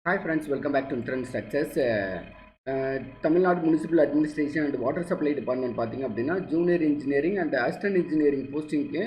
Hi friends, welcome back to Internet Structures. Tamil Nadu municipal administration and water supply department பார்த்தீங்க அப்படின்னா junior engineering and assistant engineering போஸ்டிங்க்கு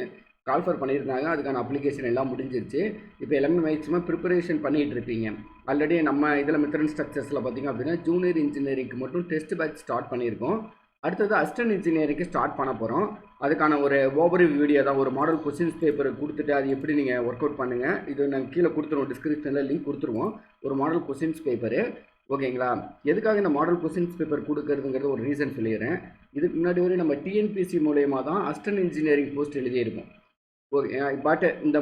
call for பண்ணியிருந்தாங்க. அதுக்கான application எல்லாம் முடிஞ்சிருச்சு. இப்போ எல்லாமே மேக்ஸிமம் ப்ரிப்பரேஷன் பண்ணிகிட்டு இருப்பீங்க. ஆல்ரெடி நம்ம இதில் மித்ரன் ஸ்ட்ரக்சர்ஸில் பார்த்தீங்க அப்படின்னா ஜூனியர் இன்ஜினியரிங்க்கு மட்டும் டெஸ்ட் பேட்ச் ஸ்டார்ட் பண்ணியிருக்கோம். அடுத்தது அசிஸ்டன்ட் இன்ஜினியரிங்க்கு ஸ்டார்ட் பண்ண போகிறோம். அதுக்கான ஒரு ஓவர்வியூ வீடியோ தான், ஒரு மாடல் கொஸ்டின்ஸ் பேப்பர் கொடுத்துட்டு அது எப்படி நீங்கள் ஒர்க் அவுட் பண்ணுங்கள். இது நாங்கள் கீழே கொடுத்துருவோம், டிஸ்கிரிப்ஷனில் லிங்க் கொடுத்துருவோம். ஒரு மாடல் கொஸ்டின்ஸ் பேப்பரு, ஓகேங்களா? எதுக்காக இந்த மாடல் கொஸ்டின்ஸ் பேப்பர் கொடுக்குறதுங்கிறது ஒரு ரீசன் சொல்லிடுறேன். இதுக்கு முன்னாடி வரை நம்ம டிஎன்பிசி மூலயமா தான் அசிஸ்டன்ட் இன்ஜினியரிங் போஸ்ட் எழுதியிருப்போம். ஓகே, பட் இந்த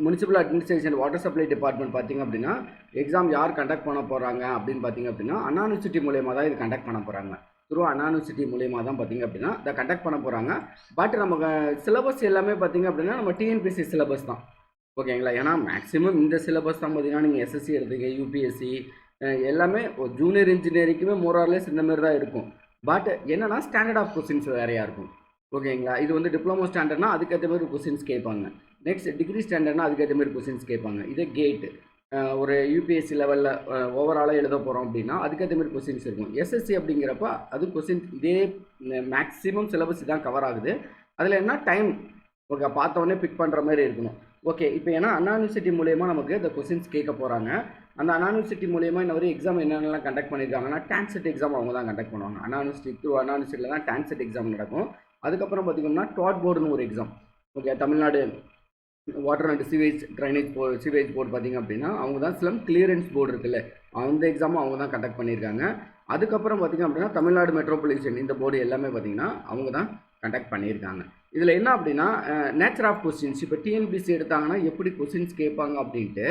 municipal administration water supply department பார்த்திங்க அப்படின்னா எக்ஸாம் யார் கண்டக்ட் பண்ண போகிறாங்க அப்படின்னு பார்த்திங்க அப்படின்னா அண்ணா யூனிவர்சிட்டி மூலயமா தான் இது கண்டக்ட் பண்ண போகிறாங்க. த்ரூ அண்ணா யூனிவர்சிட்டி மூலியமாக தான் பார்த்திங்க அப்படின்னா இதை கண்டக்ட் பண்ண போகிறாங்க. பட் நமக்கு சிலபஸ் எல்லாமே பார்த்திங்க அப்படின்னா நம்ம டிஎன்பிசி சிலபஸ் தான், ஓகேங்களா? ஏன்னா மேக்ஸிமம் இந்த சிலபஸ் தான் பார்த்திங்கன்னா நீங்கள் எஸ்எஸ்சி எடுத்துங்க, யூபிஎஸ்சி எல்லாமே ஜூனியர் இன்ஜினியரிங்குமே மோரார்லெஸ் இந்த மாதிரி தான் இருக்கும். பட் என்னென்னா ஸ்டாண்டர்ட் ஆஃப் கொஸ்டின்ஸ் வேறையாக இருக்கும், ஓகேங்களா? இது வந்து டிப்ளமோ ஸ்டாண்டர்ட்னா அதுக்கேற்ற மாதிரி கொஸ்டின்ஸ் கேட்பாங்க. நெக்ஸ்ட் டிகிரி ஸ்டாண்டர்ட்னா அதுக்கேற்ற மாதிரி கொஸ்டின்ஸ் கேட்பாங்க. இதே கேட்டு ஒரு யூபிஎஸ்சி லெவலில் ஓவராலாக எழுத போகிறோம் அப்படின்னா அதுக்கேற்ற மாதிரி கொஸ்டின்ஸ் இருக்கும். எஸ்எஸ்சி அப்படிங்கிறப்ப அது கொஸ்டின்ஸ் இதே மேக்ஸிமம் சிலபஸ் தான் கவர் ஆகுது. அதில் என்ன டைம், ஓகே, பார்த்தோன்னே பிக் பண்ணுற மாதிரி இருக்கணும். ஓகே, இப்போ ஏன்னா அண்ணா யூனிவர்சிட்டி மூலயமா நமக்கு இந்த கொஸ்டின்ஸ் கேட்க போகிறாங்க. அந்த அண்ணா யூனிவர்சிட்டி மூலயமா இன்ன வரைக்கும் எக்ஸாம் என்னென்னலாம் கண்டக்ட் பண்ணியிருக்காங்கன்னா டான்செட் எக்ஸாம் அவங்க தான் கண்டக்ட் பண்ணுவாங்க. அண்ணா யூனிவர்சிட்டி த்ரூ அண்ணா யூனிவர்சிட்டியில் தான் டான்செட் எக்ஸாம் நடக்கும். அதுக்கப்புறம் பார்த்திங்கன்னா டாட் போர்டுன்னு ஒரு exam, okay, Tamil Nadu water and sewage drainage sewage board பார்த்திங்க அப்படின்னா அவங்க தான் ஸ்லம் கிளியரன்ஸ் போர்டு இருக்குல்ல, அந்த எக்ஸாமும் அவங்க தான் கண்டக்ட் பண்ணியிருக்காங்க. அதுக்கப்புறம் பார்த்திங்க அப்படின்னா தமிழ்நாடு மெட்ரோபாலிட்டன் இந்த போர்டு எல்லாமே பார்த்திங்கன்னா அவங்க தான் கண்டக்ட் பண்ணியிருக்காங்க. இதில் என்ன அப்படின்னா நேச்சர் ஆஃப் கொஸ்டின்ஸ், இப்போ டிஎன்பிசி எடுத்தாங்கன்னா எப்படி கொஸ்டின்ஸ் கேட்பாங்க அப்படின்ட்டு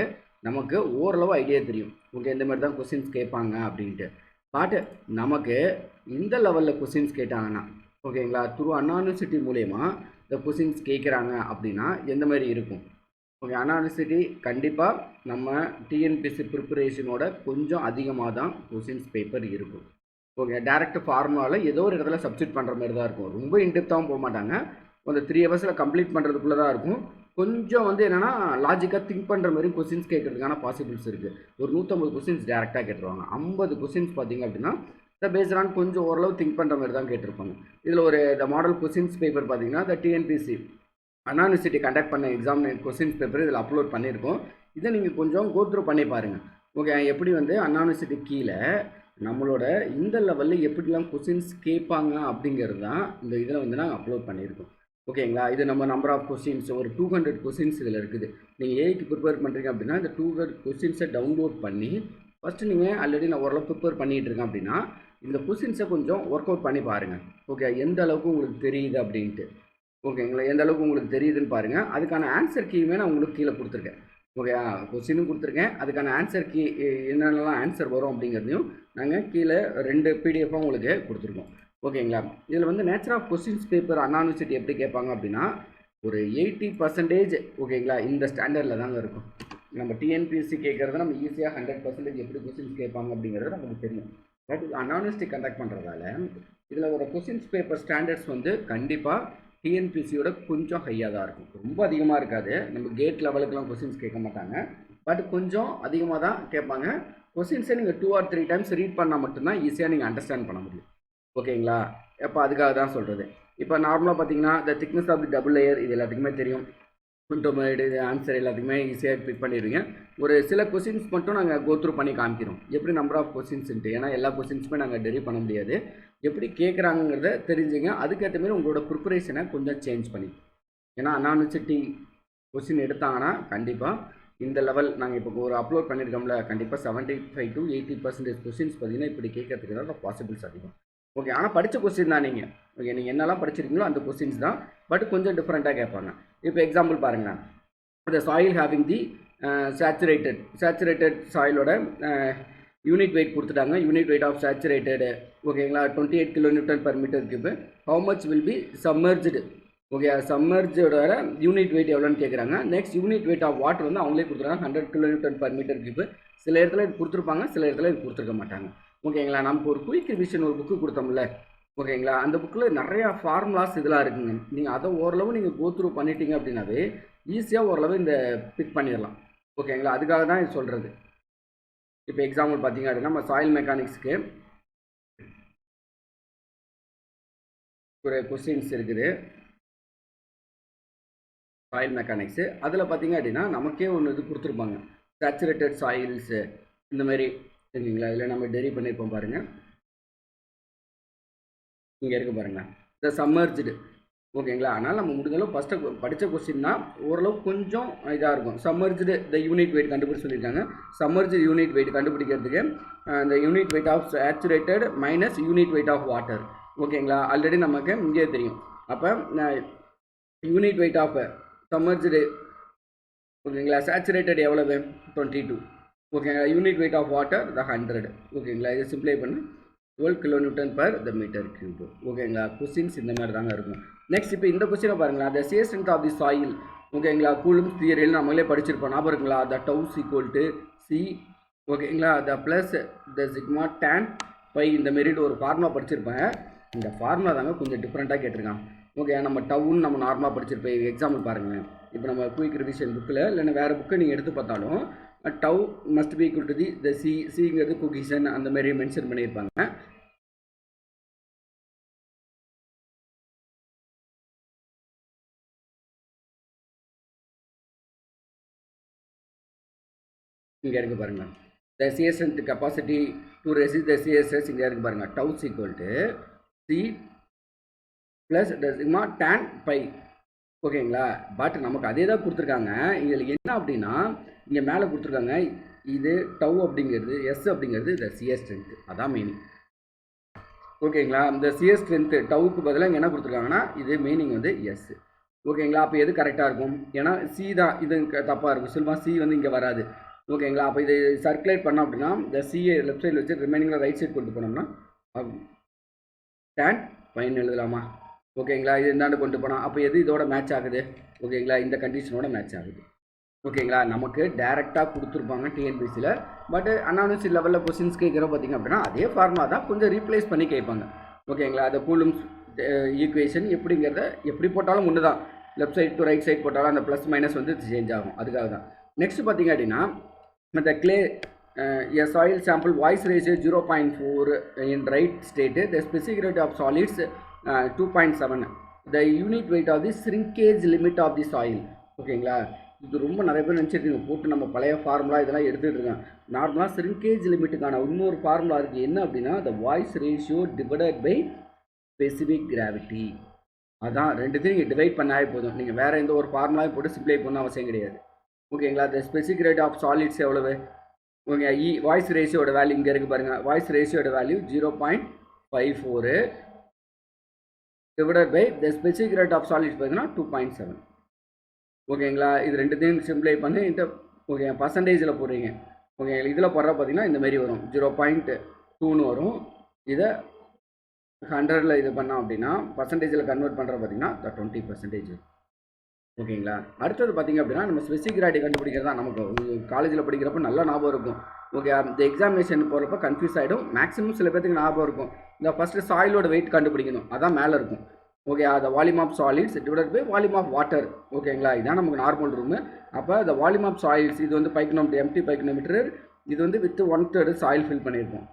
நமக்கு ஓரளவு ஐடியா தெரியும். ஓகே, இந்த மாதிரி தான் கொஸ்டின்ஸ் கேட்பாங்க அப்படின்ட்டு. பட் நமக்கு இந்த லெவலில் கொஸ்டின்ஸ் கேட்டாங்கன்னா, ஓகேங்களா, த்ரூ அண்ணா யூனிவர்சிட்டி மூலயமா இந்த கொஸ்டின்ஸ் கேட்குறாங்க அப்படின்னா எந்த மாதிரி இருக்கும்? ஓகே, அண்ணா யூனிவர்சிட்டி கண்டிப்பாக நம்ம டிஎன்பிசி ப்ரிப்பரேஷனோட கொஞ்சம் அதிகமாக தான் கொஸ்டின்ஸ் பேப்பர் இருக்கும். ஓகே, டேரக்ட் ஃபார்முலாவில் ஏதோ ஒரு இடத்துல சப்ஸ்டிட் பண்ணுற மாதிரி தான் இருக்கும். ரொம்ப இன்டெப்த்தாகவும் போக மாட்டாங்க. அந்த 3 ஹவர்ஸில் கம்ப்ளீட் பண்ணுறதுக்குள்ளே தான் இருக்கும். கொஞ்சம் வந்து என்னென்னா லாஜிக்காக திங்க் பண்ணுற மாதிரி கொஸ்டின்ஸ் கேட்குறதுக்கான பாசிபிள்ஸ் இருக்குது. ஒரு 150 கொஸ்டின்ஸ் டேரெக்டாக கேட்டுருவாங்க. 50 கொஸ்டின்ஸ் பார்த்திங்க அப்படின்னா இந்த பேஸ்டான் கொஞ்சம் ஓரளவு திங்க் பண்ணுற மாதிரி தான் கேட்டிருப்பாங்க. இதில் ஒரு இந்த மாடல் கொஸ்டின்ஸ் பேப்பர் பார்த்திங்கன்னா இந்த டிஎன்பிசி அண்ணா யூனிவர்சிட்டி கண்டக்ட் பண்ண எக்ஸாம் கொஸ்டின்ஸ் பேப்பர் இதில் அப்லோட் பண்ணியிருக்கோம். இதை நீங்கள் கொஞ்சம் கோத்ரூ பண்ணி பாருங்கள். ஓகே, எப்படி வந்து அண்ணா யூனிவர்சிட்டி கீழே நம்மளோட இந்த லெவலில் எப்படிலாம் கொஸ்டின்ஸ் கேட்பாங்க அப்படிங்கிறது தான் இந்த இதில் வந்து நாங்கள் அப்லோட் பண்ணியிருக்கோம், ஓகேங்களா? இது நம்ம நம்பர் ஆஃப் கொஸ்டின்ஸ் ஒரு 200 கொஸ்டின்ஸ் இதில் இருக்குது. நீங்கள் ஏஐக்கு ப்ரிப்பேர் பண்ணுறீங்க அப்படின்னா இந்த 200 கொஸ்டின்ஸை டவுன்லோட் பண்ணி ஃபஸ்ட்டு நீங்கள் ஆல்ரெடி நான் ஓரளவு ப்ரிப்பேர் பண்ணிகிட்டு இருக்கேன் அப்படின்னா இந்த கொஸ்டின்ஸை கொஞ்சம் ஒர்க் அவுட் பண்ணி பாருங்கள். ஓகே, எந்த அளவுக்கு உங்களுக்கு தெரியுது அப்படின்ட்டு, ஓகேங்களா? எந்த அளவுக்கு உங்களுக்கு தெரியுதுன்னு பாருங்கள். அதுக்கான ஆன்சர் கீயுமே நான் உங்களுக்கு கீழே கொடுத்துருக்கேன். ஓகே, கொஸ்டினும் கொடுத்துருக்கேன். அதுக்கான ஆன்சர் கீ என்னென்னலாம் ஆன்சர் வரும் அப்படிங்கிறதையும் நாங்கள் கீழே 2 பிடிஎஃபாக உங்களுக்கு கொடுத்துருக்கோம், ஓகேங்களா? இதில் வந்து nature of questions paper Anna university எப்படி கேட்பாங்க அப்படின்னா ஒரு 80% ஓகேங்களா இந்த ஸ்டாண்டர்டில் தாங்க இருக்கும். நம்ம டிஎன்பிஎஸ்சி கேட்குறத நம்ம ஈஸியாக 100% எப்படி கொஸ்டின்ஸ் கேட்பாங்க அப்படிங்கிறது நமக்கு தெரியும். பட் அண்ணா யூனிவர்சிட்டி கண்டக்ட் பண்ணுறதால இதில் ஒரு கொஸ்டின்ஸ் பேப்பர் ஸ்டாண்டர்ட்ஸ் வந்து கண்டிப்பாக டிஎன்பிசியோட கொஞ்சம் ஹையாக தான் இருக்கும். ரொம்ப அதிகமாக இருக்காது. நம்ம கேட் லெவலுக்குலாம் கொஸ்டின்ஸ் கேட்க மாட்டாங்க. பட் கொஞ்சம் அதிகமாக தான் கேட்பாங்க. கொஸ்டின்ஸை நீங்கள் 2 or 3 டைம்ஸ் ரீட் பண்ணால் மட்டும்தான் ஈஸியாக நீங்கள் அண்டர்ஸ்டாண்ட் பண்ண முடியும், ஓகேங்களா? எப்போ அதுக்காக தான் சொல்கிறது. இப்போ நார்மலாக பார்த்தீங்கன்னா இந்த thickness of the double layer இது எல்லாத்துக்குமே தெரியும். டொமைடு இது ஆன்சர் எல்லாத்துக்குமே ஈஸியாக பிக் பண்ணிடுவீங்க. ஒரு சில கொஸ்டின்ஸ் மட்டும் நாங்கள் கோத்ரூ பண்ணி காமிக்கிறோம் எப்படி நம்பர் ஆஃப் கொஸ்டின்ஸ்ன்ட்டு. ஏன்னா எல்லா கொஸ்டின்ஸுமே நாங்கள் டெரிவ் பண்ண முடியாது. எப்படி கேட்குறாங்கிறத தெரிஞ்சுங்க. அதுக்கேற்ற மாதிரி உங்களோட ப்ரிப்பரேஷனை கொஞ்சம் சேஞ்ச் பண்ணி, ஏன்னா அண்ணா யூனிவர்சிட்டி கொஸ்டின் எடுத்தாங்கன்னா கண்டிப்பாக இந்த லெவல் நாங்கள் இப்போ ஒரு அப்லோட் பண்ணியிருக்கோம்ல, கண்டிப்பாக 75 to 80% கொஸ்டின்ஸ் பார்த்தீங்கன்னா இப்படி கேட்கறதுக்கு தான் பாசிபிள்ஸ் அதிகம். ஓகே, ஆனால் படித்த கொஸ்டின் தான் நீங்கள். ஓகே, நீங்கள் என்னெல்லாம் படிச்சிருக்கீங்களோ அந்த கொஸ்டின்ஸ் தான். பட் கொஞ்சம் டிஃப்ரெண்ட்டாக கேட்பாங்க. இப்போ எக்ஸாம்பிள் பாருங்கள், இந்த சாயில் ஹேவிங் தி சேச்சுரேட்டட் சாயிலோட யூனிட் வெயிட் கொடுத்துட்டாங்க. யூனிட் வெயிட் ஆஃப் சேச்சுரேட்டடு, ஓகேங்களா, 28 kN/m3. How much will be submerged, okay, சம்மர்ஜோட யூனிட் வெயிட் எவ்வளோன்னு கேட்குறாங்க. Next unit weight of water வந்து அவங்களே கொடுத்துருக்காங்க 100 kN/m3. சில இடத்துல இது கொடுத்துருப்பாங்க, சில இடத்துல இது கொடுத்துருக்க மாட்டாங்க, ஓகேங்களா? நமக்கு ஒரு குயிக் ரிவிஷன் ஒரு புக்கு கொடுத்தோம்ல, ஓகேங்களா, அந்த புக்கில் நிறையா ஃபார்முலாஸ் இதெல்லாம் இருக்குங்க. நீங்கள் அதை ஓரளவு நீங்கள் கோத்ரூ பண்ணிட்டீங்க அப்படின்னாவே ஈஸியாக ஓரளவு இந்த பிக் பண்ணிடலாம், ஓகேங்களா? அதுக்காக தான் இது சொல்கிறது. இப்போ எக்ஸாம்பிள் பார்த்தீங்க அப்படின்னா நம்ம சாயில் மெக்கானிக்ஸ்க்கு ஒரு கொஸ்டின்ஸ் இருக்குது. சாயில் மெக்கானிக்ஸு அதில் பார்த்தீங்க அப்படின்னா நமக்கே ஒன்று இது கொடுத்துருப்பாங்க, சேச்சுரேட்டட் சாயில்ஸு இந்த மாதிரி சரிங்களா. இதில் நம்ம டெரி பண்ணியிருப்போம் பாருங்கள், இங்கே இருக்குது பாருங்கள், த சம்மர்ஜ்டு. ஓகேங்களா. அதனால் நம்ம முடிஞ்சளவு ஃபஸ்ட்டு படித்த கொஸ்டின்னா ஓரளவு கொஞ்சம் இதாக இருக்கும். சம்மர்ஜ்டு த யூனிட் வெயிட் கண்டுபிடிச்சு சொல்லியிருக்காங்க. சம்மர்ஜ் யூனிட் வெயிட் கண்டுபிடிக்கிறதுக்கு இந்த unit weight of saturated minus unit weight of water. ஓகேங்களா. ஆல்ரெடி நமக்கு இங்கே தெரியும். அப்போ யூனிட் வெயிட் ஆஃப் சம்மர்ஜ்டு ஓகேங்களா, சேச்சுரேட்டட் எவ்வளவு 22. ஓகேங்களா. Unit weight of water the 100. ஓகேங்களா. இதை சிம்ப்ளை பண்ணி 12 kN per the meter cube. ஓகேங்களா. கொஸ்டின்ஸ் இந்த மாதிரி தாங்க இருக்கும். நெக்ஸ்ட் இப்போ இந்த கொஸ்டினை பாருங்களா, the shear strength of the soil. ஓகேங்களா. கூலும்ஸ் தியரியில் நம்மளே படிச்சிருப்போம், ஞாபகம் இருக்குங்களா. The tau's equal to C. ஓகேங்களா. The plus the sigma tan phi இந்த மெரிட் ஒரு ஃபார்முலா படிச்சிருப்பேன். இந்த ஃபார்முலா தாங்க கொஞ்சம் டிஃப்ரெண்ட்டாக கேட்டிருக்கான். ஓகே. நம்ம டவுன் நம்ம நார்மலாக படிச்சிருப்போம். எக்ஸாம்பிள் பாருங்களேன், இப்போ நம்ம குயிக் ரிவிஷன் புக்கில் இல்லைன்னா வேறு புக்கை நீங்கள் எடுத்து பார்த்தாலும் tau must be equal to the சிங்கிறது கொகிஷன் அந்த மாதிரி மென்ஷன் பண்ணியிருப்பாங்க. இங்கே இருக்குது பாருங்கள், த shear strength capacity to resist the shear stress. இங்கே இருக்குது பாருங்கள், tau is equal to C plus the sigma tan phi. ஓகேங்களா. பட் நமக்கு அதே தான் கொடுத்துருக்காங்க. இதில் என்ன அப்படின்னா இங்கே மேலே கொடுத்துருக்காங்க, இது டவ் அப்படிங்கிறது எஸ் அப்படிங்கிறது த shear strength. அதான் மீனிங். ஓகேங்களா. இந்த shear strength டவுக்கு பதிலாக இங்கே என்ன கொடுத்துருக்காங்கன்னா இது மீனிங் வந்து எஸ். ஓகேங்களா. அப்போ எது கரெக்டாக இருக்கும்? ஏன்னா சி தான் இது தப்பாக இருக்கும். சும்மா சி வந்து இங்கே வராது. ஓகேங்களா. அப்போ இதை சர்க்குலேட் பண்ணோம் அப்படின்னா இந்த சிஏ லெஃப்ட் சைடில் வச்சு ரிமைனிங்கில் ரைட் சைட் கொண்டு போனோம்னா டேன் ஃபைன் எழுதலாமா? ஓகேங்களா. இது இந்தாண்டு கொண்டு போனால் அப்போ எது இதோட மேட்ச் ஆகுது? ஓகேங்களா. இந்த கண்டிஷனோட மேட்ச் ஆகுது. ஓகேங்களா. நமக்கு டேரெக்டாக கொடுத்துருப்பாங்க டிஎன்பிசியில். பட் அனானிசி லெவலில் கொஸ்டின்ஸ் கேட்குறோம் பார்த்திங்க அப்படின்னா அதே ஃபார்முலா தான், கொஞ்சம் ரீப்ளேஸ் பண்ணி கேட்பாங்க. ஓகேங்களா. அந்த கூலும்ஸ் ஈக்குவேஷன் எப்படிங்கிறத எப்படி போட்டாலும் ஒன்று தான், left side to right side போட்டாலும் அந்த ப்ளஸ் மைனஸ் வந்து சேஞ்ச் ஆகும். அதுக்காக தான். நெக்ஸ்ட் பார்த்திங்க அப்படின்னா the clay a soil sample voice ratio 0.4 in right state, the specific rate of solids 2.7, the unit weight of the shrinkage limit of the soil. ஓகேங்களா. இது ரொம்ப நிறைய பேர் நினச்சிருக்கீங்க போட்டு நம்ம பழைய ஃபார்முலா இதெல்லாம் எடுத்துகிட்டு இருக்கோம். நார்மலாக ஷ்ரிங்கேஜ் லிமிட்டுக்கான இன்னொரு ஃபார்முலா இருக்குது. என்ன அப்படின்னா the voice ratio divided by specific gravity. அதான் ரெண்டுத்தையும் நீங்கள் டிவைட் பண்ணாலே போதும். நீங்கள் வேறு எந்த ஒரு ஃபார்முலாவும் போட்டு சிம்ப்ளை பண்ண அவசியம் கிடையாது. ஓகேங்களா. த ஸ்பெசிஃபிக் ரேட் ஆஃப் சாலிட்ஸ் எவ்வளவு? ஓகே. வாய்ஸ் ரேஷியோட வேல்யூ இங்கே இருக்குது பாருங்கள். வாய்ஸ் ரேஷியோட value 0.54 divided by the specific rate of solids பார்த்தீங்கன்னா 2.7. ஓகேங்களா. இது ரெண்டுத்தையும் சிம்ப்ளை பண்ணி இந்த ஓகே பர்சன்டேஜில் போடுறீங்க. ஓகே. இதில் போடுற பார்த்தீங்கன்னா இந்த மாதிரி வரும் 0.2ன்னு வரும். இதை 100ல் இது பண்ணோம் அப்படின்னா பர்சன்டேஜில் கன்வெர்ட் பண்ணுற பார்த்தீங்கன்னா 20%. ஓகேங்களா. அடுத்தது பார்த்திங்க அப்படின்னா நம்ம ஸ்பெசிஃபிக் கிராவிட்டி கண்டுபிடிக்கிறது தான். நமக்கு காலேஜில் படிக்கிறப்ப நல்லா ஞாபகம் இருக்கும். ஓகே. இந்த எக்ஸாமினேஷன் போகிறப்ப கன்ஃபியூஸ் ஆகிடும். மேக்ஸிமம் சில பேருக்கு ஞாபகம் இருக்கும். இந்த ஃபஸ்ட்டு சாயிலோட வெயிட் கண்டுபிடிக்கணும், அதான் மேலே இருக்கும். ஓகே. அந்த volume of solids divided by volume of water. ஓகேங்களா. இதுதான் நமக்கு நார்மல் ரூமு. அப்போ இந்த வால்யூம் ஆஃப் சாயில்ஸ் இது வந்து பைக்னோமீட்டர், எம்டி பைக்னோமீட்டர், இது வந்து வித் 1/3 சாயில் ஃபில் பண்ணியிருப்போம்.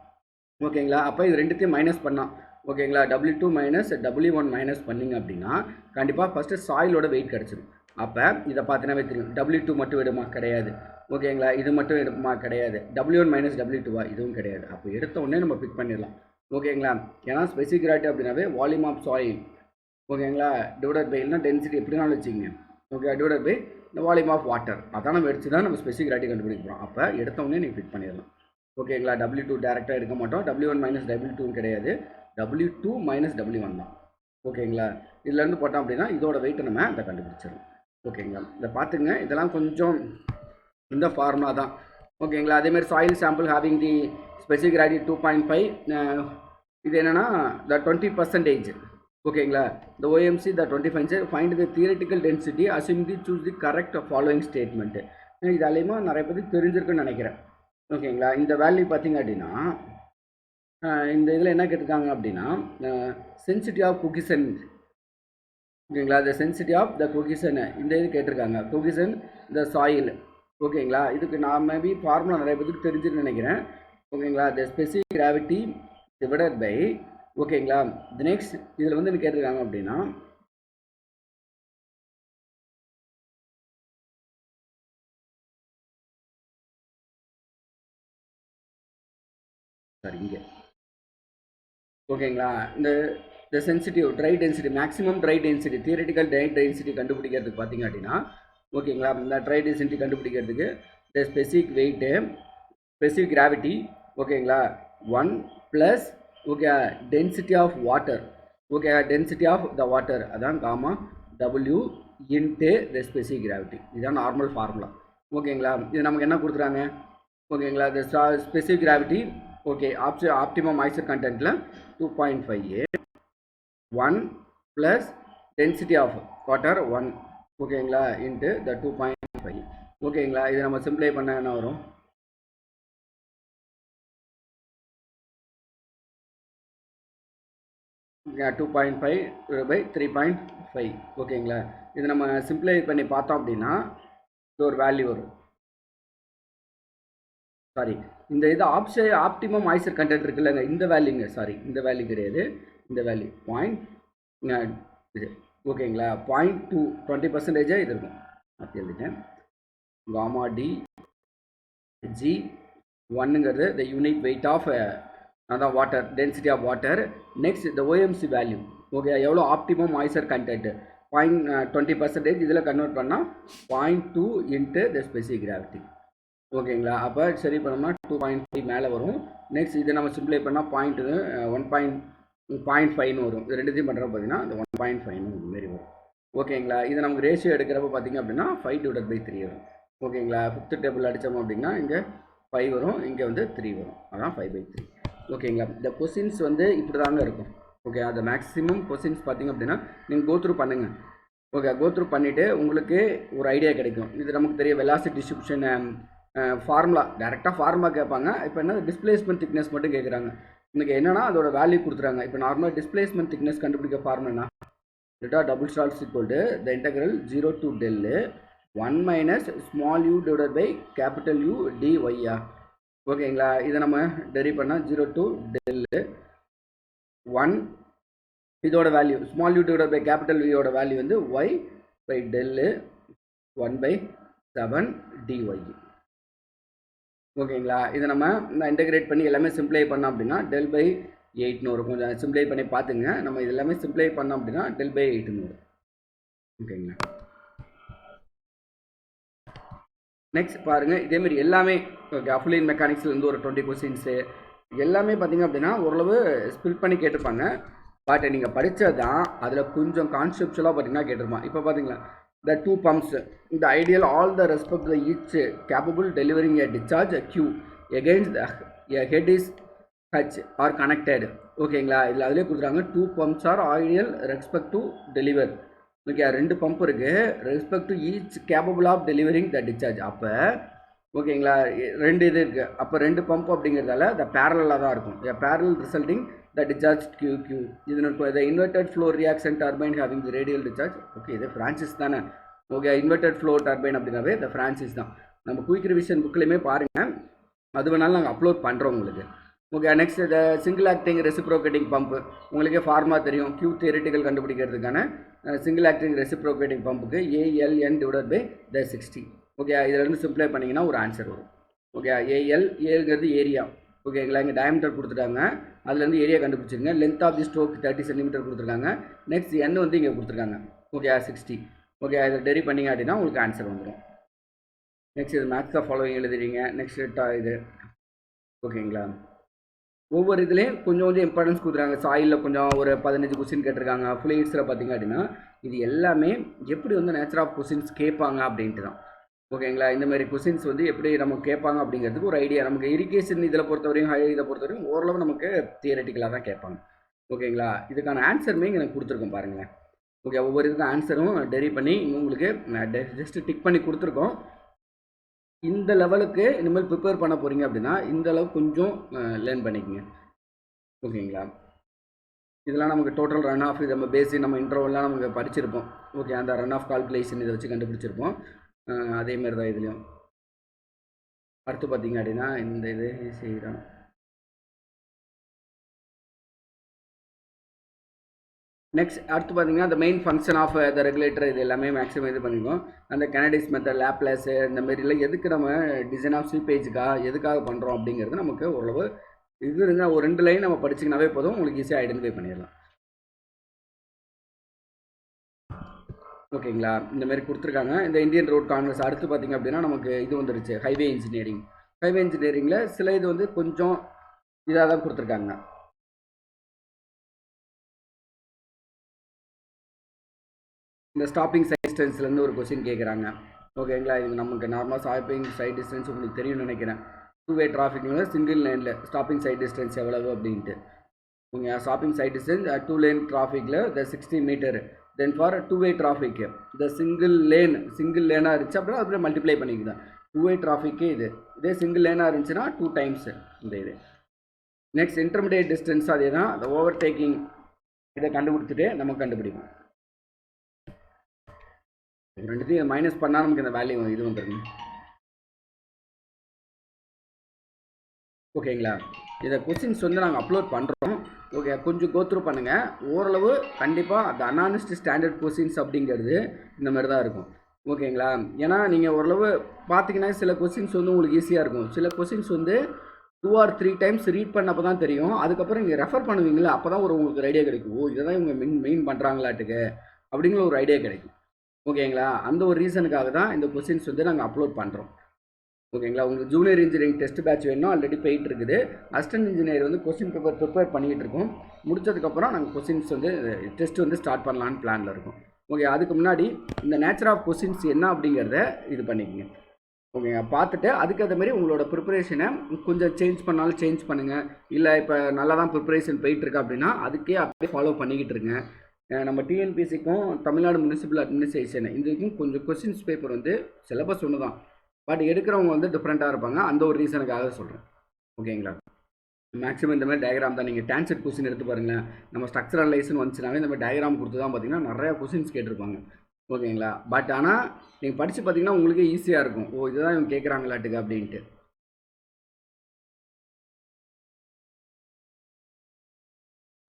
ஓகேங்களா. அப்போ இது ரெண்டுத்தையும் மைனஸ் பண்ணால் ஓகேங்களா, W2 மைனஸ் W1 மைனஸ் பண்ணிங்க அப்படின்னா கண்டிப்பாக ஃபஸ்ட்டு சாயிலோட வெயிட் கிடச்சிடும். அப்போ இதை பார்த்தீங்கன்னா தெரியும், W2 மட்டும் எடுமா கிடையாது. ஓகேங்களா. இது மட்டும் எடுக்குமா கிடையாது. W1 மைனஸ் W2வா இதுவும் கிடையாது. அப்போ எடுத்த உடனே நம்ம பிக் பண்ணிடலாம். ஓகேங்களா. ஏன்னா ஸ்பெசிஃபிக் கிராவிட்டி அப்படின்னாவே வால்யூம் ஆஃப் சாயில் ஓகேங்களா டிவைடட் பை இல்லைனா டென்சிட்டி எப்படினாலும் வச்சுக்கோங்க. ஓகே. டிவைடட் பை இந்த வால்யூம் ஆஃப் வாட்டர் அதான் நம்ம எடுத்து தான் நம்ம ஸ்பெசிஃபிக் கிராவிட்டி கண்டுபிடிக்க போகிறோம். அப்போ எடுத்த உடனே நீங்கள் பிக் பண்ணிடலாம். ஓகேங்களா. W2 டேரெக்டாக எடுக்க மாட்டோம். W1 மைனஸ் W2 கிடையாது. W2 மைனஸ் W1 தான். ஓகேங்களா. இதுலேருந்து போட்டோம் அப்படின்னா இதோட வெயிட்டை நம்ம அதை கண்டுபிடிச்சிடலாம். ஓகேங்களா. இதை பார்த்துங்க, இதெல்லாம் கொஞ்சம் இந்த ஃபார்முலா தான். ஓகேங்களா. அதேமாதிரி soil sample having the specific gravity 2.5 இது என்னென்னா த 20%. ஓகேங்களா. இந்த OMC the 25 find the theoretical density assuming the choose the correct following statement. இது அலையுமா நிறைய பேருக்கு தெரிஞ்சிருக்குன்னு நினைக்கிறேன். ஓகேங்களா. இந்த வேல்யூ பார்த்திங்க அப்படின்னா இந்த இதில் என்ன கேட்டிருக்காங்க அப்படின்னா சென்சிட்டி ஆஃப் கொகிசன். ஓகேங்களா. த சென்சிட்டி ஆஃப் த கொகிசன் இந்த இது கேட்டிருக்காங்க. கொகிசன் த சாயில் ஓகேங்களா. இதுக்கு நான் மேபி ஃபார்முலா நிறைய பேருக்கு தெரிஞ்சுன்னு நினைக்கிறேன். ஓகேங்களா. த ஸ்பெசிஃபிக் கிராவிட்டி டிவைடட் பை, ஓகேங்களா. தி நெக்ஸ்ட் இதில் வந்து என்ன கேட்டிருக்காங்க அப்படின்னா, சாரி இங்கே, ஓகேங்களா. இந்த sensitive dry density, maximum dry density, theoretical dry density கண்டுபிடிக்கிறதுக்கு பார்த்தீங்க அப்படின்னா, ஓகேங்களா, இந்த ட்ரை டென்சிட்டி கண்டுபிடிக்கிறதுக்கு the specific weight, specific gravity, ஓகேங்களா, 1 plus, okay, density of water, okay, density of the water, அதான் gamma W into the specific gravity. இதுதான் normal formula. ஓகேங்களா. இது நமக்கு என்ன கொடுத்துறாங்க, ஓகேங்களா. த ஸ்பெசிஃபிக் கிராவிட்டி, ஓகே, ஆப்டிமம் மாய்ஸ்சர் கண்டென்ட்டில் 2.5A 1 plus density of water 1, ஓகேங்களா, இன்ட்டு த 2.5, ஓகேங்களா. இது நம்ம சிம்பிளை பண்ண என்ன வரும், ஓகே, 2.5 பை 3.5, ஓகேங்களா. இது நம்ம சிம்பிளை பண்ணி பார்த்தோம் அப்படின்னா இது ஒரு வேல்யூ வரும். சாரி, இந்த இது ஆப்டிமம் மாய்ஸ்சர் கண்டென்ட் இருக்குல்லங்க, இந்த வேல்யூங்க, சாரி இந்த வேல்யூ கிடையாது, இந்த வேல்யூ இது, ஓகேங்களா. 0.2 20% இது இருக்கும். அப்படி எழுதிட்டேன். காமா டி ஜி 1ங்கிறது த யூனிட் வெயிட் ஆஃப் அதான் water, density of water. Next the OMC value, okay, எவ்வளோ ஆப்டிமம் மாய்ஸ்சர் கண்டென்ட் 20%, இதில் கன்வெர்ட் பண்ணால் 0.2 இன்ட்டு த ஸ்பெசிஃபிக் கிராவிட்டி, ஓகேங்களா. அப்போ சரி பண்ணோம்னா 2.5 மேலே வரும். நெக்ஸ்ட் இதை நம்ம சிம்பிளை பண்ணால் 0.5 வரும். இது ரெண்டுத்தையும் பண்ணுறப்ப பார்த்தீங்கன்னா இந்த 1.5 மாரி வரும். ஓகேங்களா. இதை நமக்கு ரேஷியோ எடுக்கிறப்ப பார்த்தீங்க அப்படின்னா 5/3 வரும். ஓகேங்களா. 5th டேபிள் அடித்தோம் அப்படின்னா இங்கே 5 வரும், இங்கே வந்து 3 வரும், அதான் 5/3. ஓகேங்களா. இந்த கொஸ்டின்ஸ் வந்து இப்படி தாங்க இருக்கும். ஓகே, அந்த மேக்ஸிமம் கொஸ்டின்ஸ் பார்த்தீங்க அப்படின்னா நீங்கள் கோத்ரூ பண்ணுங்கள். ஓகே, கோத்ரூ பண்ணிவிட்டு உங்களுக்கு ஒரு ஐடியா கிடைக்கும். இது நமக்கு தெரியும், வெலாசிட்டி டிஸ்ட்ரிபியூஷன் ஃபார்முலா, டேரெக்டாக ஃபார்முலா கேட்பாங்க. இப்போ என்ன டிஸ்பிளேஸ்மெண்ட் திக்னஸ் மட்டும் கேட்குறாங்க. இன்றைக்கி என்னன்னா அதோட வேல்யூ கொடுத்துறாங்க. இப்போ நார்மலாக டிஸ்பிளேஸ்மெண்ட் திக்னஸ் கண்டுபிடிக்க formula delta double stars equal to the integral 0 to del 1 minus small u divided by capital U dy. ஓகேங்களா. இதை நம்ம டெரிவ் பண்ணால் 0 to del 1, இதோட value small u divided by capital V யோட வேல்யூ வந்து y by del 1/7 dy. ஓகேங்களா. இதை நம்ம இன்டெகிரேட் பண்ணி எல்லாமே சிம்பிளை பண்ணோம் அப்படின்னா del by 8ன்னு வரும். கொஞ்சம் சிம்பிளை பண்ணி பார்த்துங்க. நம்ம இது எல்லாமே சிம்பிளை பண்ணோம் அப்படின்னா del by 8ன்னு வரும். ஓகேங்களா. நெக்ஸ்ட் பாருங்கள், இதேமாரி எல்லாமே ஓகே, அஃப்ளைன் மெக்கானிக்ஸ்லேருந்து ஒரு 20 கொஸ்டின்ஸு எல்லாமே பார்த்தீங்க அப்படின்னா ஓரளவு ஸ்பில் பண்ணி கேட்டிருப்பாங்க. பட் நீங்கள் படித்தது தான் அதில் கொஞ்சம் கான்செப்சுவலாக பார்த்தீங்கன்னா கேட்டிருப்பான். இப்போ பார்த்தீங்களா, the two pumps, the ideal all the respect the each capable delivering a discharge Q against the a head is H are connected. ஓகேங்களா. இதில் அதிலே கொடுக்குறாங்க 2 pumps are ideal respect to deliver. Okay, 2 pump இருக்குது, respect to each capable of delivering the discharge. அப்போ ஓகேங்களா, 2 இது இருக்குது. அப்போ 2 பம்ப் அப்படிங்கிறதால த பேரலாக தான் இருக்கும். Parallel resulting the discharge Q. இது the inverted flow reaction turbine having the radial discharge. Okay, இது ஃப்ரான்சிஸ் தானே. ஓகே, இன்வெர்டட் ஃப்ளோ டர்பைன் அப்படின்னாவே த ஃப்ரான்சிஸ் தான். நம்ம குயிக் ரிவிஷன் புக்லேயுமே பாருங்கள், அது வேணாலும் நாங்கள் அப்லோட் பண்ணுறோம் உங்களுக்கு. Okay, next the single acting reciprocating pump உங்களுக்கே ஃபார்மா தெரியும். கியூ தியரிட்டிக்கல் கண்டுபிடிக்கிறதுக்கான சிங்கிள் ஆக்டிங் ரெசிப்ரோகேட்டிங் பம்புக்கு ALN divided by the 60. Okay, இதிலேருந்து சிம்பிளை பண்ணிங்கன்னா ஒரு ஆன்சர் வரும். ஓகே, ஏங்கிறது ஏரியா. ஓகேங்களா. இங்கே டயமீட்டர் கொடுத்துட்டாங்க, அதுலேருந்து ஏரியா கண்டுபிடிச்சிருங்க. Length of the stroke 30 centimetre கொடுத்துருக்காங்க. நெக்ஸ்ட் N வந்து இங்கே கொடுத்துருக்காங்க. ஓகே, 60. ஓகே, அதை டெரி பண்ணிங்க அப்படின்னா உங்களுக்கு ஆன்சர் வந்துடும். நெக்ஸ்ட் இது மேக்ஸ் ஆஃப் ஃபாலோவிங் எழுதுறீங்க. நெக்ஸ்ட் இது ஓகேங்களா. ஒவ்வொரு இதுலேயும் கொஞ்சம் கொஞ்சம் இம்பார்ட்டன்ஸ் கொடுத்துருக்காங்க. சாயிலில் கொஞ்சம் ஒரு 15 கொஸ்டின் கேட்டிருக்காங்க. ஃப்ளூயிட்ஸில் பார்த்திங்க அப்படின்னா இது எல்லாமே எப்படி வந்து நேச்சர் ஆஃப் கொஸ்டின்ஸ் கேட்பாங்க அப்படின்ட்டு தான். ஓகேங்களா. இந்தமாதிரி கொஸ்டின்ஸ் வந்து எப்படி நமக்கு கேட்பாங்க அப்படிங்கிறதுக்கு ஒரு ஐடியா. நமக்கு இரிகேஷன் இதில் பொறுத்தவரையும் இதை பொறுத்தவரையும் ஓரளவு நமக்கு தியரட்டிக்கலாக தான் கேட்பாங்க. ஓகேங்களா. இதுக்கான ஆன்சருமே எனக்கு கொடுத்துருக்கோம் பாருங்களேன். ஓகே, ஒவ்வொரு இதுக்கும் ஆன்சரும் டெரி பண்ணி உங்களுக்கு ஜஸ்ட்டு டிக் பண்ணி கொடுத்துருக்கோம். இந்த லெவலுக்கு இனிமேல் ப்ரிப்பேர் பண்ண போகிறீங்க அப்படின்னா இந்த அளவுக்கு கொஞ்சம் லேர்ன் பண்ணிக்கோங்க. ஓகேங்களா. இதெல்லாம் நமக்கு டோட்டல் ரன் ஆஃப், இது நம்ம பேசிக் நம்ம இன்டர்வல்லாம் நமக்கு படிச்சிருப்போம். ஓகே, அந்த ரன் ஆஃப் கால்குலேஷன் இதை வச்சு கண்டுபிடிச்சிருப்போம். அதேமாரி தான் இதுலேயும் அடுத்து பார்த்தீங்க அப்படின்னா இந்த இது செய்கிறோம். நெக்ஸ்ட் அடுத்து பார்த்தீங்கன்னா அந்த main function of the regulator இது எல்லாமே மேக்ஸிமம் இது பண்ணிக்குவோம். அந்த கனடிஸ் மெத்தட், லேப்லேஸ் இந்த மாதிரிலாம் எதுக்கு நம்ம டிசைன் ஆஃப் ஸ்வீப்பேஜுக்காக எதுக்காக பண்ணுறோம் அப்படிங்கிறது நமக்கு ஓரளவு இது இருந்தால் ஒரு 2 லைன் நம்ம படிச்சிங்கனாவே போதும், உங்களுக்கு ஈஸியாக ஐடென்டிஃபை பண்ணிடலாம். ஓகேங்களா, இந்த மாதிரி கொடுத்துருக்காங்க. இந்த இந்தியன் ரோட் கான்கிரஸ் அடுத்து பார்த்தீங்க அப்படின்னா நமக்கு இது வந்துருச்சு ஹைவே இன்ஜினியரிங். ஹைவே இன்ஜினியரிங்கில் சில இது வந்து கொஞ்சம் இதாக தான் கொடுத்துருக்காங்க. இந்த ஸ்டாப்பிங் சைட் டிஸ்டன்ஸ்லேருந்து ஒரு கொஸ்டின் கேட்குறாங்க. ஓகேங்களா, இது நமக்கு நார்மலாக ஸ்டாப்பிங் சைட் டிஸ்டன்ஸ் உங்களுக்கு தெரியும்னு நினைக்கிறேன். 2-வே டிராஃபிக்ல சிங்கிள் லைனில் ஸ்டாப்பிங் சைட் டிஸ்டன்ஸ் எவ்வளவு அப்படின்ட்டு. Okay, stopping sight distance 2 lane டிராஃபிக்கில் த 60 மீட்டர். தென் ஃபார் 2-வே டிராஃபிக் இந்த சிங்கிள் லேனாக இருந்துச்சு அப்படின்னா அப்படியே மல்டிப்ளை பண்ணிக்குதான். 2-வே டிராஃபிக்கு இதே சிங்கிள் லேனாக இருந்துச்சுன்னா 2 டைம்ஸ் இந்த இது. நெக்ஸ்ட் இன்டர்மீடியேட் டிஸ்டன்ஸ் அதே தான், அந்த ஓவர்டேக்கிங் இதை கண்டுபிடிச்சிட்டு நம்ம கண்டுபிடிப்போம். ரெண்டுத்தையும் மைனஸ் பண்ணால் நமக்கு இந்த வேல்யூ இது வந்துருங்க. ஓகேங்களா, இதை கொஸ்டின்ஸ் வந்து நாங்கள் அப்லோட் பண்ணுறோம். ஓகே, கொஞ்சம் கோத்ரூ பண்ணுங்கள். ஓரளவு கண்டிப்பாக அந்த அனாலிஸ்ட் ஸ்டாண்டர்ட் கொஸ்டின்ஸ் அப்படிங்கிறது இந்த மாதிரி தான் இருக்கும். ஓகேங்களா, ஏன்னா நீங்கள் ஓரளவு பார்த்தீங்கன்னா சில கொஸ்டின்ஸ் வந்து உங்களுக்கு ஈஸியாக இருக்கும். சில கொஸ்டின்ஸ் வந்து 2 or 3 டைம்ஸ் ரீட் பண்ணப்போ தான் தெரியும். அதுக்கப்புறம் நீங்கள் ரெஃபர் பண்ணுவீங்களா, அப்போ தான் உங்களுக்கு ஒரு ஐடியா கிடைக்கும். ஓ, இதை தான் இவங்க மெயின் பண்ணுறாங்களாட்டுக்கு அப்படிங்கிற ஒரு ஐடியா கிடைக்கும். ஓகேங்களா, அந்த ஒரு ரீசனுக்காக தான் இந்த கொஸ்டின்ஸ் வந்து நாங்கள் அப்லோட் பண்ணுறோம். ஓகேங்களா, உங்களுக்கு ஜூனியர் இன்ஜினியரிங் டெஸ்ட் பேட்ச் வேணும், ஆல்ரெடி போயிட்டு இருக்குது. அசிஸ்டன்ட் இன்ஜினியர் வந்து கொஸ்டின் பேப்பர் ப்ரிப்பேர் பண்ணிகிட்டு இருக்கோம். முடிச்சதுக்கப்புறம் நாங்கள் கொஸ்டின்ஸ் வந்து டெஸ்ட் வந்து ஸ்டார்ட் பண்ணலான்னு பிளானில் இருக்கோம். ஓகே, அதுக்கு முன்னாடி இந்த நேச்சர் ஆஃப் கொஸ்டின்ஸ் என்ன அப்படிங்கிறத இது பண்ணிக்கோங்க. ஓகேங்க, பார்த்துட்டு அதுக்கேற்ற மாதிரி உங்களோட ப்ரிப்பரேஷனை கொஞ்சம் சேஞ்ச் பண்ணாலும் சேஞ்ச் பண்ணுங்கள். இல்லை இப்போ நல்லா தான் ப்ரிப்பரேஷன் போயிட்டுருக்கு அப்படின்னா அதுக்கே அப்படியே ஃபாலோ பண்ணிக்கிட்டு இருங்க. நம்ம டிஎன்பிசிக்கும் தமிழ்நாடு முனிசிபல் அட்மினிஸ்ட்ரேஷன் இதுக்கும் கொஞ்சம் கொஸ்டின்ஸ் பேப்பர் வந்து சிலபஸ் ஒன்று தான், பட் எடுக்கிறவங்க வந்து டிஃப்ரெண்ட்டாக இருப்பாங்க. அந்த ஒரு ரீசனுக்காக சொல்கிறேன். ஓகேங்களா, மேக்ஸிமம் இந்த மாதிரி டயக்ராம் தான். நீங்கள் டான்செட் கொஸ்டின் எடுத்து பாருங்களேன். நம்ம ஸ்ட்ரக்சர் அனலைஸ்னு வந்துச்சுனாவே இந்த மாதிரி டயக்ராம் கொடுத்து தான் பார்த்தீங்கன்னா நிறையா கொஸ்டின்ஸ் கேட்டிருப்பாங்க. ஓகேங்களா, பட் ஆனால் நீங்கள் படித்து பார்த்தீங்கன்னா உங்களுக்கே ஈஸியாக இருக்கும். ஓ, இதுதான் இவங்க கேட்குறாங்களாட்டுக்கு அப்படின்ட்டு.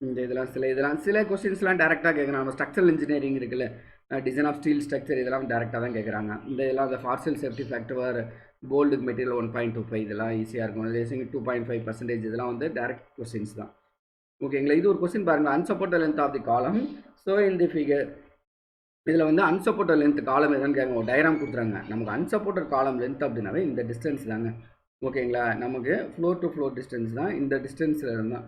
இந்த இதெல்லாம் சில கொஸ்டின்ஸ்லாம் டேரெக்டாக கேட்குறாங்க. நம்ம ஸ்ட்ரக்சரல் இன்ஜினியரிங் இருக்குல்ல, டிசைன் ஆஃப் ஸ்டீல் ஸ்ட்ரக்சர் இதெல்லாம் டேரெக்டாக தான் கேட்குறாங்க. இதெல்லாம் அந்த partial safety factor bolt material 1.25 இதெல்லாம் ஈஸியாக இருக்கும். லேசிங் 2.5% இதெல்லாம் வந்து டேரக்ட் கொஸ்டின்ஸ் தான். ஓகேங்களா, இது ஒரு கொஸ்டின் பாருங்கள். அன்சப்போர்ட்டட் லென்த் ஆஃப் தி காலம். ஸோ இந்த ஃபிகர் இதில் வந்து அன்சப்போர்ட்டட் லென்த் காலம் எதுன்னு கேட்குங்க. ஒரு டயக்ராம் கொடுத்துறாங்க. நமக்கு அன்சப்போர்ட்டட் காலம் லென்த் அப்படின்னாவே இந்த டிஸ்டன்ஸ் தாங்க. ஓகேங்களா, நமக்கு ஃப்ளோர் டு ஃப்ளோர் டிஸ்டன்ஸ் தான் இந்த டிஸ்டன்ஸில் இருந்தால்.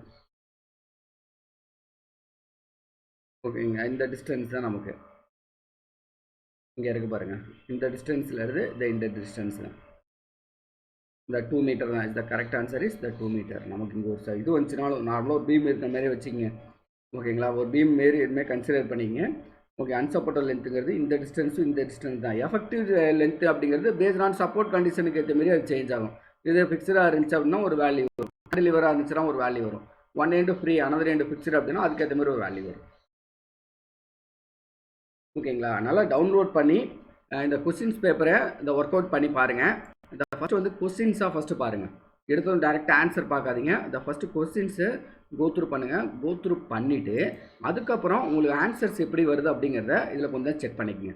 ஓகேங்க, இந்த டிஸ்டன்ஸ் தான் நமக்கு இங்கே இருக்குது பாருங்கள். இந்த டிஸ்டன்ஸில் இருந்து இந்த டிஸ்டன்ஸ் தான் இந்த 2 மீட்டர் தான். Is the correct answer is the 2 metre. நமக்கு இங்கே ஒரு இது வந்துச்சுனாலும் நார்மலாக ஒரு பீம் இருக்கிற மாதிரி வச்சுக்கோங்க. ஓகேங்களா, ஒரு பீம் மாரி எதுவுமே கன்சிடர் பண்ணிக்கங்க. ஓகே, அன்சப்போர்ட்டட் லென்த்துங்கிறது இந்த டிஸ்டன்ஸும் இந்த டிஸ்டன்ஸ் தான். எஃபெக்டிவ் லென்த் அப்படிங்கிறது பேஸ்ட் ஆன் சப்போர்ட் கண்டிஷனுக்கு ஏற்ற மாதிரி அது சேஞ்ச் ஆகும். இது ஃபிக்ஸ்டாக இருந்துச்சு அப்படின்னா ஒரு வேல்யூ வரும். டெலிவராக இருந்துச்சுன்னா ஒரு வேல்யூ வரும். One end free, another end fixed அப்படின்னா அதுக்கேற்ற மாதிரி ஒரு வேல்யூ வரும். ஓகேங்களா, நல்லா டவுன்லோட் பண்ணி இந்த கொஸ்டின்ஸ் பேப்பரை இந்த ஒர்க் அவுட் பண்ணி பாருங்கள். இந்த ஃபஸ்ட்டு வந்து கொஸ்டின்ஸாக ஃபஸ்ட்டு பாருங்கள். எடுத்தோம் டேரெக்டாக ஆன்சர் பார்க்காதீங்க. இந்த ஃபஸ்ட்டு கொஸ்டின்ஸு கோத்ரூ பண்ணுங்கள். கோத்ரூ பண்ணிவிட்டு அதுக்கப்புறம் உங்களுக்கு ஆன்சர்ஸ் எப்படி வருது அப்படிங்கிறத இதில் கொஞ்சம் செக் பண்ணிக்கோங்க.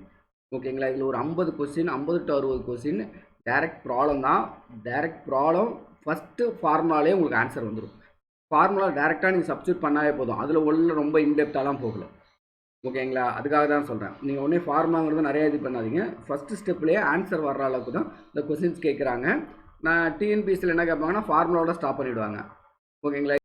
ஓகேங்களா, இதில் ஒரு 50 question 50 to 60 question direct problem தான். டேரெக்ட் ப்ராப்ளம் ஃபஸ்ட்டு ஃபார்முலாலே உங்களுக்கு ஆன்சர் வந்துடும். ஃபார்முலா டேரெக்டாக நீங்கள் சப்ஸ்டியூட் பண்ணாலே போதும். அதில் உள்ள ரொம்ப இன்டெப்த்தாலாம் போகல. ஓகேங்களா, அதுக்காக தான் சொல்கிறேன். நீங்கள் ஒன்றே ஃபார்முலாங்கிறது நிறையா இது பண்ணாதீங்க. ஃபஸ்ட்டு ஸ்டெப்லேயே ஆன்சர் வர்ற அளவுக்கு தான் இந்த கொஸ்டின்ஸ் கேட்குறாங்க. நான் டிஎன்பிஎஸ்சியில் என்ன கேட்பாங்கன்னா ஃபார்முலாவோட ஸ்டாப் பண்ணிவிடுவாங்க. ஓகேங்களா.